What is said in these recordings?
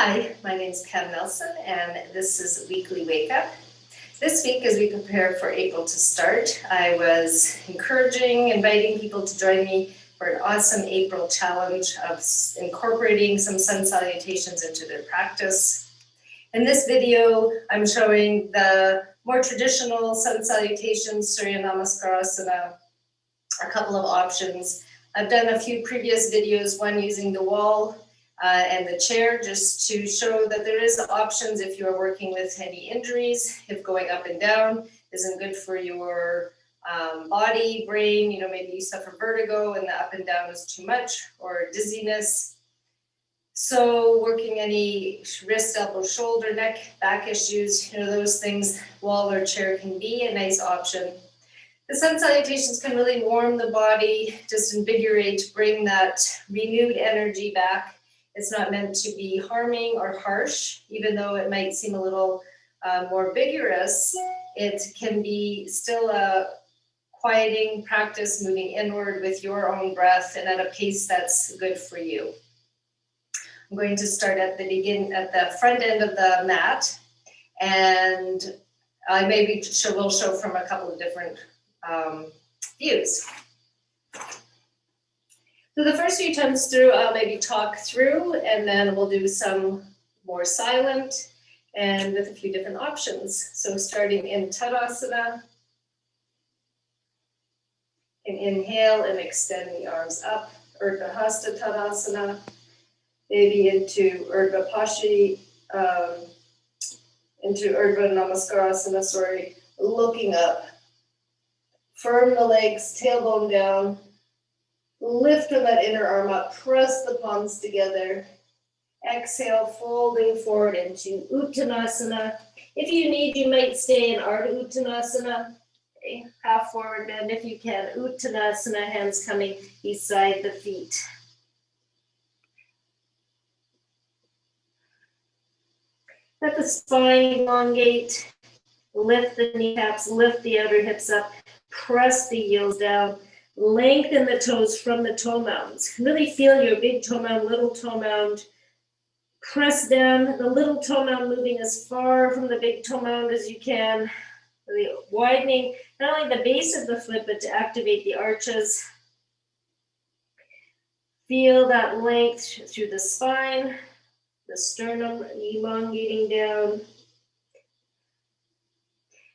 Hi, my name is Pam Nelson, and this is Weekly Wake Up. This week, as we prepare for April to start, I was inviting people to join me for an awesome April challenge of incorporating some sun salutations into their practice. In this video, I'm showing the more traditional sun salutations, Surya Namaskar, a couple of options. I've done a few previous videos, one using the wall and the chair, just to show that there is options if you are working with any injuries, if going up and down isn't good for your body, brain, maybe you suffer vertigo and the up and down is too much, or dizziness. So working any wrist, elbow, shoulder, neck, back issues, those things, wall or chair can be a nice option. The sun salutations can really warm the body, just invigorate, bring that renewed energy back. It's not meant to be harming or harsh, even though it might seem a little more vigorous. It can be still a quieting practice, moving inward with your own breath and at a pace that's good for you. I'm going to start at the front end of the mat, and I will show from a couple of different views. So the first few times through, I'll maybe talk through, and then we'll do some more silent and with a few different options. So starting in Tadasana, and inhale and extend the arms up, Urdhva Hasta Tadasana, maybe into Urdhva Pashi, into Urdhva Namaskarasana, looking up. Firm the legs, tailbone down. Lift from that inner arm up, press the palms together. Exhale, folding forward into Uttanasana. If you need, you might stay in Ardha Uttanasana. Okay. Half forward bend if you can. Uttanasana, hands coming beside the feet. Let the spine elongate. Lift the kneecaps, lift the outer hips up, press the heels down. Lengthen the toes from the toe mounds. Really feel your big toe mound, little toe mound. Press down, the little toe mound moving as far from the big toe mound as you can. Really widening not only the base of the foot, but to activate the arches. Feel that length through the spine, the sternum elongating down.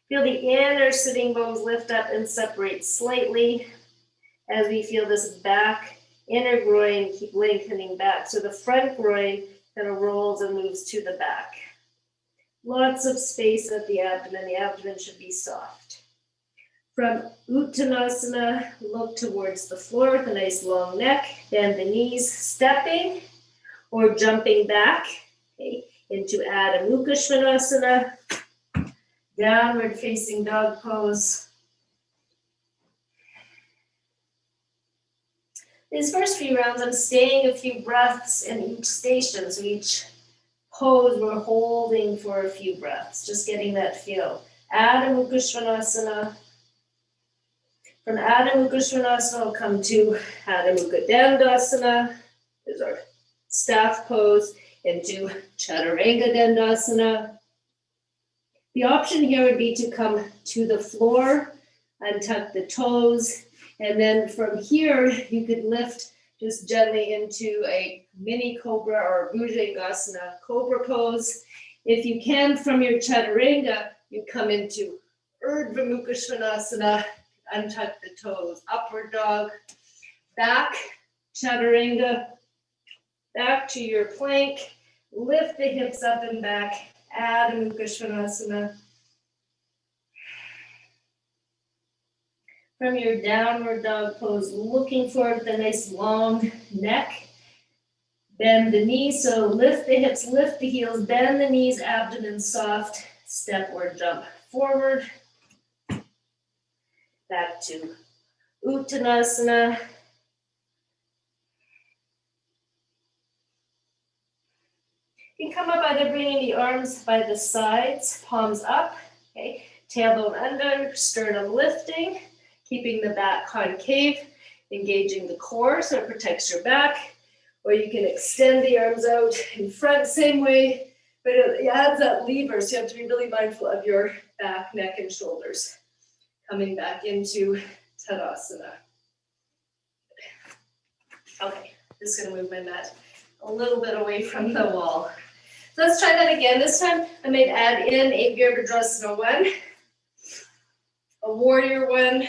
Feel the inner sitting bones lift up and separate slightly. As we feel this back, inner groin, keep lengthening back. So the front groin kind of rolls and moves to the back. Lots of space at the abdomen. The abdomen should be soft. From Uttanasana, look towards the floor with a nice long neck. Bend the knees, stepping or jumping back, okay, into Adho Mukha Svanasana. Downward facing dog pose. These first few rounds, I'm staying a few breaths in each station. So each pose, we're holding for a few breaths, just getting that feel. Adho Mukha Svanasana. From Adho Mukha Svanasana, we'll come to Adho Mukha Dandasana. There's our staff pose, into Chaturanga Dandasana. The option here would be to come to the floor, untuck the toes, and then from here, you could lift just gently into a mini cobra or Bhujangasana cobra pose. If you can, from your Chaturanga, you come into Urdhva Mukha Svanasana, untuck the toes, upward dog, back, Chaturanga, back to your plank, lift the hips up and back, Adho Mukha Svanasana. From your downward dog pose, looking forward with a nice long neck. Bend the knees, so lift the hips, lift the heels, bend the knees, abdomen soft, step or jump forward. Back to Uttanasana. You can come up either bringing the arms by the sides, palms up, okay, tailbone under, sternum lifting. Keeping the back concave, engaging the core so it protects your back, Or you can extend the arms out in front, same way, but it adds that lever, so you have to be really mindful of your back, neck, and shoulders. Coming back into Tadasana. Okay, just gonna move my mat a little bit away from the wall. So let's try that again. This time I might add in a Virabhadrasana 1, a Warrior 1,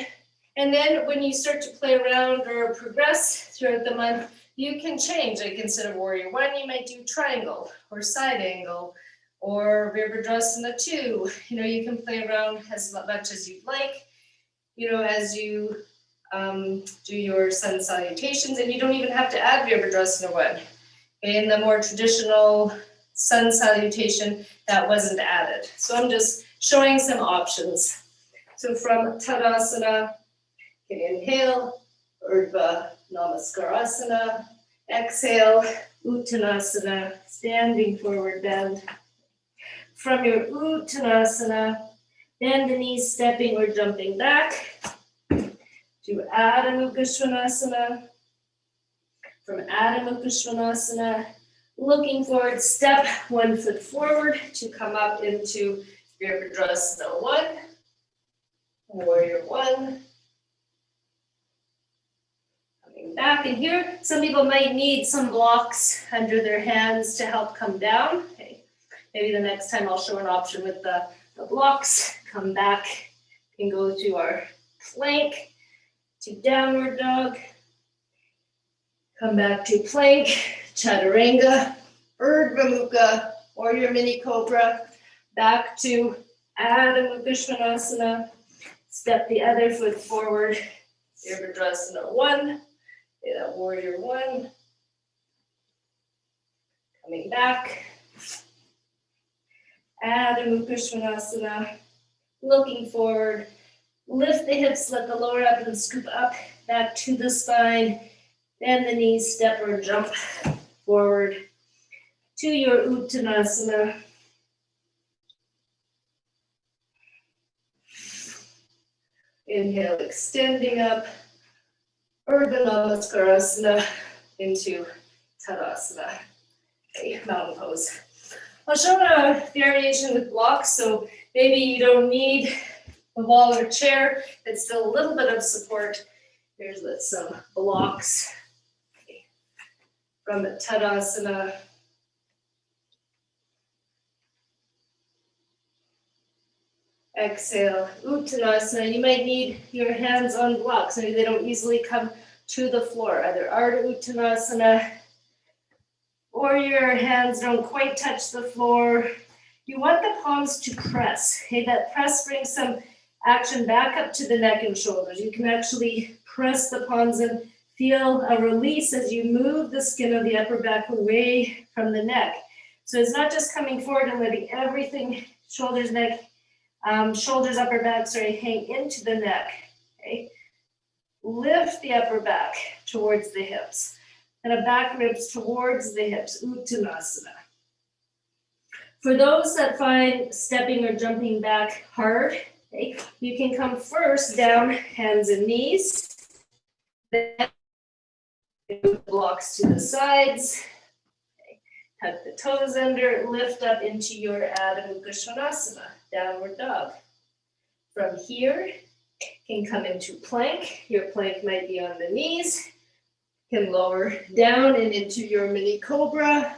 and then when you start to play around or progress throughout the month, you can change. Like instead of Warrior 1, you might do triangle or side angle or Virabhadrasana 2. You know, you can play around as much as you'd like, you know, as you do your sun salutations, and you don't even have to add Virabhadrasana 1. In the more traditional sun salutation, that wasn't added. So I'm just showing some options. So from Tadasana, you can inhale, Urdhva Namaskarasana, exhale, Uttanasana, standing forward bend. From your Uttanasana, bend the knees, stepping or jumping back to Adho Mukha Svanasana. From Adho Mukha Svanasana, looking forward, step 1 foot forward to come up into Virabhadrasana 1, Warrior 1. Coming back, and here, some people might need some blocks under their hands to help come down. Okay. Maybe the next time I'll show an option with the blocks. Come back and go to our plank, to downward dog. Come back to plank, chaturanga, Urdhva Mukha, or your mini cobra. Back to Adho Mukha Svanasana. Step the other foot forward. Virabhadrasana 1. Warrior 1. Coming back. Adho Mukha Svanasana. Looking forward. Lift the hips, let the lower abdomen scoop up, back to the spine. Bend the knees, step or jump forward to your Uttanasana. Inhale, extending up, Urdhva Namaskarasana into Tadasana. Okay, mountain pose. I'll show a variation with blocks, so maybe you don't need a wall or chair, but still a little bit of support. Here's some blocks. Okay. From Tadasana. Exhale, Uttanasana. You might need your hands on blocks. Maybe they don't easily come to the floor. Either Ardha Uttanasana or your hands don't quite touch the floor. You want the palms to press. Okay, that press brings some action back up to the neck and shoulders. You can actually press the palms and feel a release as you move the skin of the upper back away from the neck. So it's not just coming forward and letting everything, shoulders, neck, shoulders, upper back, hang into the neck. Okay? Lift the upper back towards the hips. And a back ribs towards the hips, Uttanasana. For those that find stepping or jumping back hard, okay, you can come first down, hands and knees. Then blocks to the sides. Okay. Tuck the toes under, lift up into your Adho Mukha Svanasana, downward dog. From here, can come into plank. Your plank might be on the knees. Can lower down and into your mini cobra.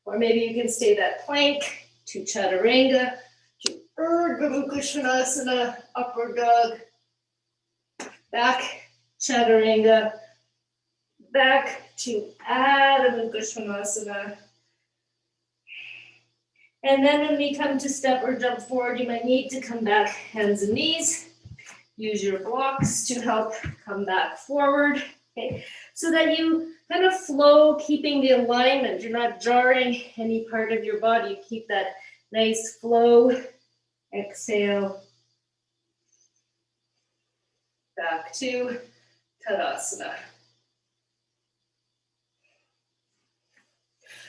Or maybe you can stay that plank to chaturanga, to Urdhva Mukha Svanasana, upward dog, back, chaturanga, back to Adho Mukha Svanasana. And then when we come to step or jump forward, you might need to come back, hands and knees. Use your blocks to help come back forward, okay? So that you kind of flow, keeping the alignment. You're not jarring any part of your body. You keep that nice flow. Exhale. Back to Tadasana.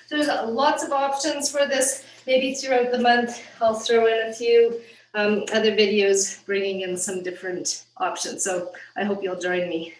So there's lots of options for this. Maybe throughout the month, I'll throw in a few other videos bringing in some different options. So I hope you'll join me.